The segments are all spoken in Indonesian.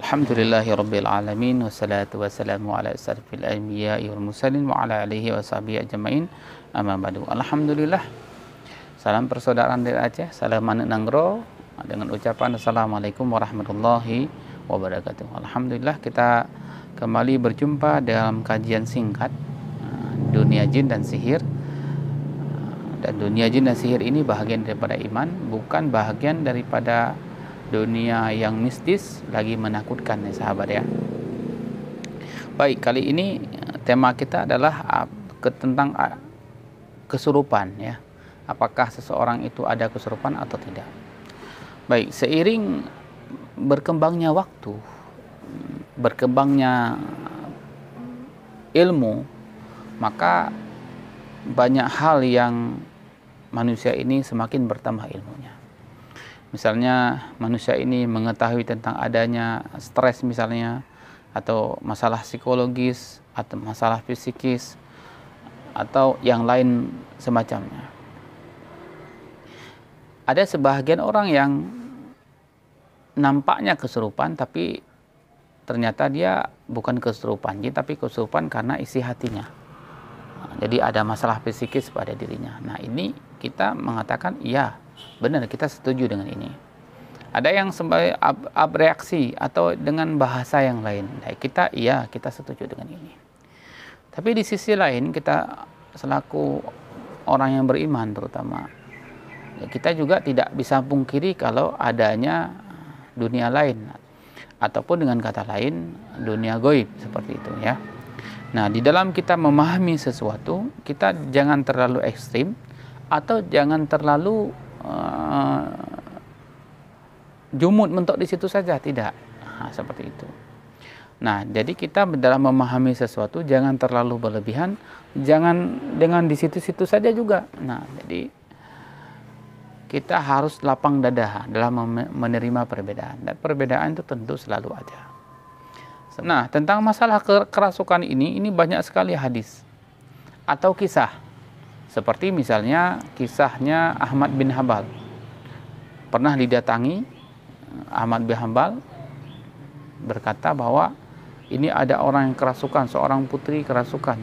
Alhamdulillahirabbil alamin wassalatu wassalamu ala asyrafil anbiya'i wal mursalin wa ala alihi wa sahbihi ajmain. Amma ba'du. Alhamdulillah. Salam persaudaraan dari Aceh, salam manik nanggro dengan ucapan assalamualaikum warahmatullahi wabarakatuh. Alhamdulillah kita kembali berjumpa dalam kajian singkat dunia jin dan sihir. Dan dunia jin dan sihir ini bahagian daripada iman, bukan bahagian daripada dunia yang mistis lagi menakutkan ya sahabat ya. Baik, kali ini tema kita adalah tentang kesurupan ya. Apakah seseorang itu ada kesurupan atau tidak? Baik, seiring berkembangnya waktu, berkembangnya ilmu, maka banyak hal yang manusia ini semakin bertambah ilmunya. Misalnya manusia ini mengetahui tentang adanya stres misalnya, atau masalah psikologis, atau masalah fisikis, atau yang lain semacamnya. Ada sebahagian orang yang nampaknya kesurupan, tapi ternyata dia bukan kesurupan, tapi kesurupan karena isi hatinya. Jadi ada masalah fisikis pada dirinya. Nah ini kita mengatakan iya, benar, kita setuju dengan ini. Ada yang sebagai abreaksi atau dengan bahasa yang lain. Nah, kita setuju dengan ini. Tapi di sisi lain kita selaku orang yang beriman terutama, kita juga tidak bisa pungkiri kalau adanya dunia lain, ataupun dengan kata lain dunia gaib seperti itu ya. Nah, di dalam kita memahami sesuatu, kita jangan terlalu ekstrim atau jangan terlalu jumud mentok di situ saja, tidak. Nah, seperti itu. Nah, jadi kita dalam memahami sesuatu jangan terlalu berlebihan, jangan dengan di situ-situ saja juga. Nah, jadi kita harus lapang dada dalam menerima perbedaan, dan perbedaan itu tentu selalu ada. Nah, tentang masalah kerasukan ini banyak sekali hadis atau kisah. Seperti misalnya kisahnya Ahmad bin Hanbal. Pernah didatangi Ahmad bin Hanbal berkata bahwa ini ada orang yang kerasukan, seorang putri kerasukan.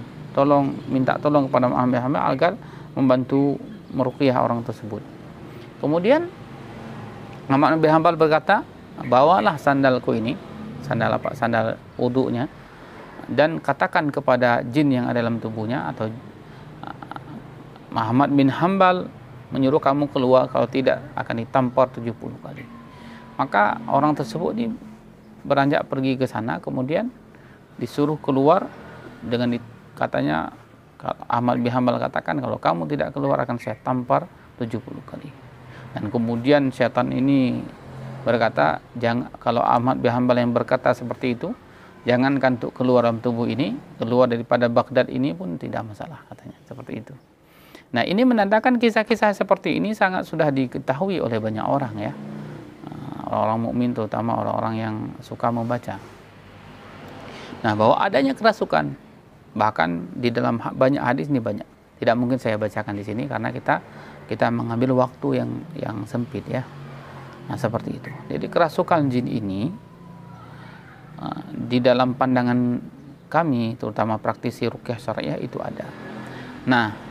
Minta tolong kepada Ahmad bin Hanbal agar membantu meruqyah orang tersebut. Kemudian Ahmad bin Hanbal berkata, bawalah sandalku ini, sandal wudunya, dan katakan kepada jin yang ada dalam tubuhnya, atau Ahmad bin Hanbal menyuruh kamu keluar, kalau tidak akan ditampar 70 kali. Maka orang tersebut ini beranjak pergi ke sana, kemudian disuruh keluar dengan katanya, Ahmad bin Hanbal katakan, kalau kamu tidak keluar akan saya tampar 70 kali. Dan kemudian syaitan ini berkata, kalau Ahmad bin Hanbal yang berkata seperti itu, jangankan untuk keluar dalam tubuh ini, keluar daripada Baghdad ini pun tidak masalah, katanya seperti itu. Nah, ini menandakan kisah-kisah seperti ini sangat sudah diketahui oleh banyak orang ya, orang-orang mukmin, terutama orang-orang yang suka membaca. Nah, bahwa adanya kerasukan, bahkan di dalam banyak hadis ini banyak. Tidak mungkin saya bacakan di sini karena kita mengambil waktu yang sempit ya. Nah, seperti itu. Jadi kerasukan jin ini di dalam pandangan kami, terutama praktisi ruqyah syariah, itu ada. Nah,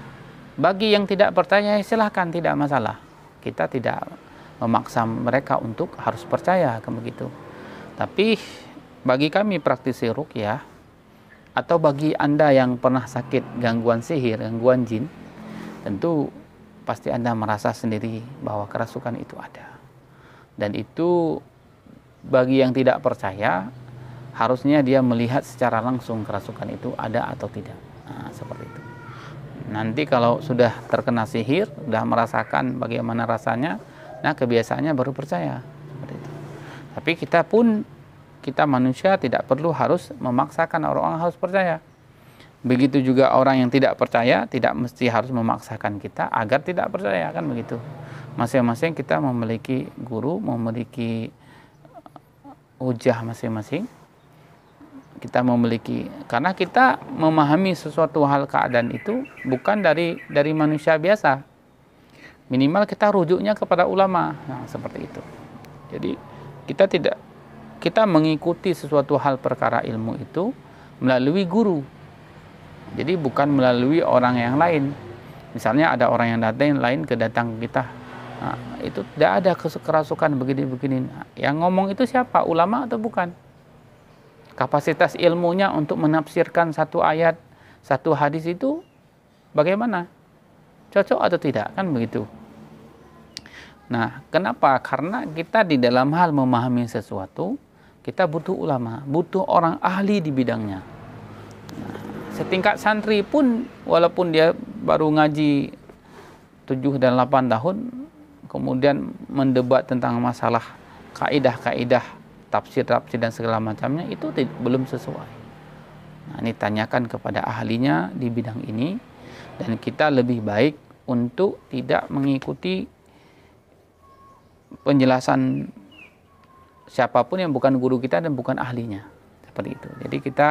bagi yang tidak percaya silahkan, tidak masalah. Kita tidak memaksa mereka untuk harus percaya begitu. Tapi bagi kami praktisi ruqyah, atau bagi Anda yang pernah sakit gangguan sihir, gangguan jin, tentu pasti Anda merasa sendiri bahwa kerasukan itu ada. Dan itu bagi yang tidak percaya, harusnya dia melihat secara langsung kerasukan itu ada atau tidak. Nah, seperti itu. Nanti kalau sudah terkena sihir, sudah merasakan bagaimana rasanya, nah kebiasaannya baru percaya. Seperti itu. Tapi kita manusia tidak perlu harus memaksakan orang harus percaya. Begitu juga orang yang tidak percaya tidak mesti harus memaksakan kita agar tidak percaya, kan begitu. Masing-masing kita memiliki guru, memiliki hujah masing-masing. Kita memiliki, karena kita memahami sesuatu hal keadaan itu bukan dari manusia biasa. Minimal kita rujuknya kepada ulama. Nah, seperti itu. Jadi kita mengikuti sesuatu hal perkara ilmu itu melalui guru. Jadi bukan melalui orang yang lain. Misalnya ada orang yang datang lain kedatang kita. Nah, itu tidak ada kerasukan begini-begini. Yang ngomong itu siapa? Ulama atau bukan? Kapasitas ilmunya untuk menafsirkan satu ayat, satu hadis itu bagaimana? Cocok atau tidak? Kan begitu. Nah, kenapa? Karena kita di dalam hal memahami sesuatu, kita butuh ulama, butuh orang ahli di bidangnya. Nah, setingkat santri pun, walaupun dia baru ngaji 7 dan 8 tahun, kemudian mendebat tentang masalah kaidah-kaidah, tafsir-tafsir dan segala macamnya, itu belum sesuai. Nah, ini tanyakan kepada ahlinya di bidang ini, dan kita lebih baik untuk tidak mengikuti penjelasan siapapun yang bukan guru kita dan bukan ahlinya. Seperti itu. Jadi kita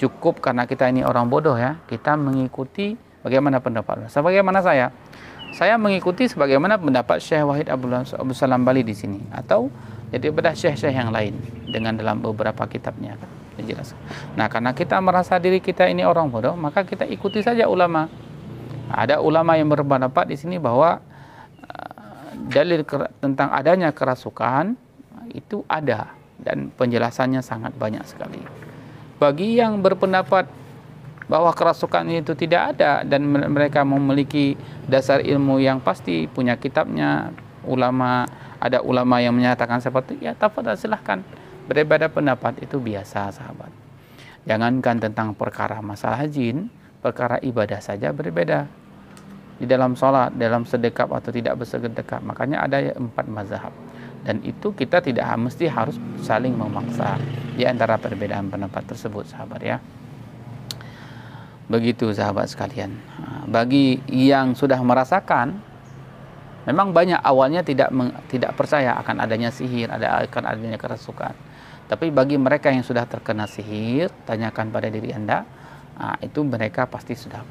cukup, karena kita ini orang bodoh ya, kita mengikuti bagaimana pendapat. Sebagaimana saya mengikuti sebagaimana pendapat Syekh Wahid Abdul Salam Bali di sini, atau jadi pada syekh-syekh yang lain dengan dalam beberapa kitabnya kan dijelaskan. Nah, karena kita merasa diri kita ini orang bodoh, maka kita ikuti saja ulama. Ada ulama yang berpendapat di sini bahwa dalil tentang adanya kerasukan itu ada, dan penjelasannya sangat banyak sekali. Bagi yang berpendapat bahwa kerasukan itu tidak ada dan mereka memiliki dasar ilmu yang pasti, punya kitabnya, ada ulama yang menyatakan seperti itu, ya tafadhal, silahkan. Berbeda pendapat itu biasa, sahabat. Jangankan tentang perkara masalah jin, perkara ibadah saja berbeda. Di dalam sholat, dalam sedekap atau tidak bersedekap, makanya ada 4 mazhab. Dan itu kita tidak mesti harus saling memaksa di antara perbedaan pendapat tersebut, sahabat ya. Begitu sahabat sekalian. Bagi yang sudah merasakan, memang banyak awalnya tidak percaya akan adanya sihir, akan adanya kerasukan. Tapi bagi mereka yang sudah terkena sihir, tanyakan pada diri Anda, itu mereka pasti sudah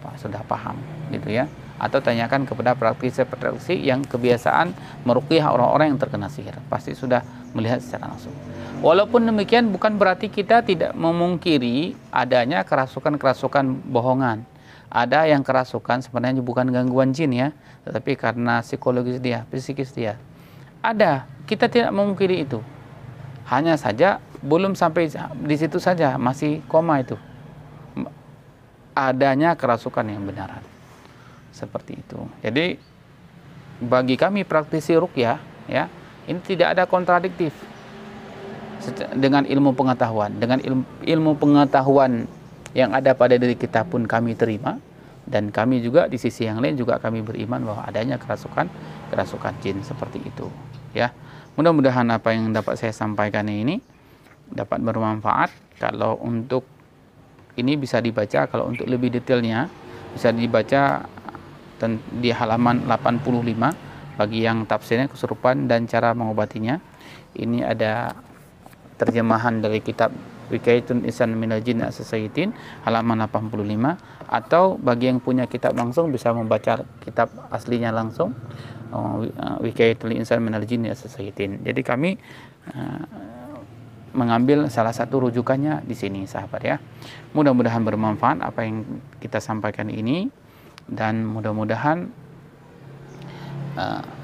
paham, gitu ya. Atau tanyakan kepada praktisi yang kebiasaan meruqyah orang-orang yang terkena sihir, pasti sudah melihat secara langsung. Walaupun demikian, bukan berarti kita tidak memungkiri adanya kerasukan-kerasukan bohongan. Ada yang kerasukan sebenarnya bukan gangguan jin ya, tetapi karena psikologis dia, psikis dia. Ada, kita tidak memungkiri itu. Hanya saja belum sampai di situ saja, masih koma itu. Adanya kerasukan yang benaran. Seperti itu. Jadi bagi kami praktisi ruqyah ya, ini tidak ada kontradiktif dengan ilmu pengetahuan. Dengan ilmu pengetahuan yang ada pada diri kita pun kami terima, dan kami juga di sisi yang lain juga kami beriman bahwa adanya kerasukan jin seperti itu ya. Mudah-mudahan apa yang dapat saya sampaikan ini dapat bermanfaat. Kalau untuk ini bisa dibaca, kalau untuk lebih detailnya bisa dibaca di halaman 85 bagi yang tafsirnya kesurupan dan cara mengobatinya. Ini ada terjemahan dari kitab Wiqayatul Insan Minal Jinn As-Sayyitin halaman 85, atau bagi yang punya kitab langsung bisa membaca kitab aslinya langsung, Wiqayatul Insan Minal Jinn As-Sayyitin. Jadi kami mengambil salah satu rujukannya di sini, sahabat ya. Mudah-mudahan bermanfaat apa yang kita sampaikan ini, dan mudah-mudahan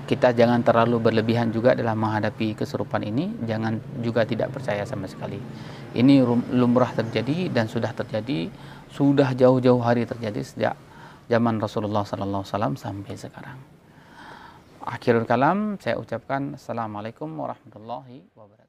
kita jangan terlalu berlebihan juga dalam menghadapi kesurupan ini. Jangan juga tidak percaya sama sekali. Ini lumrah terjadi dan sudah terjadi, sudah jauh-jauh hari terjadi sejak zaman Rasulullah SAW sampai sekarang. Akhirul kalam, saya ucapkan Assalamualaikum warahmatullahi wabarakatuh.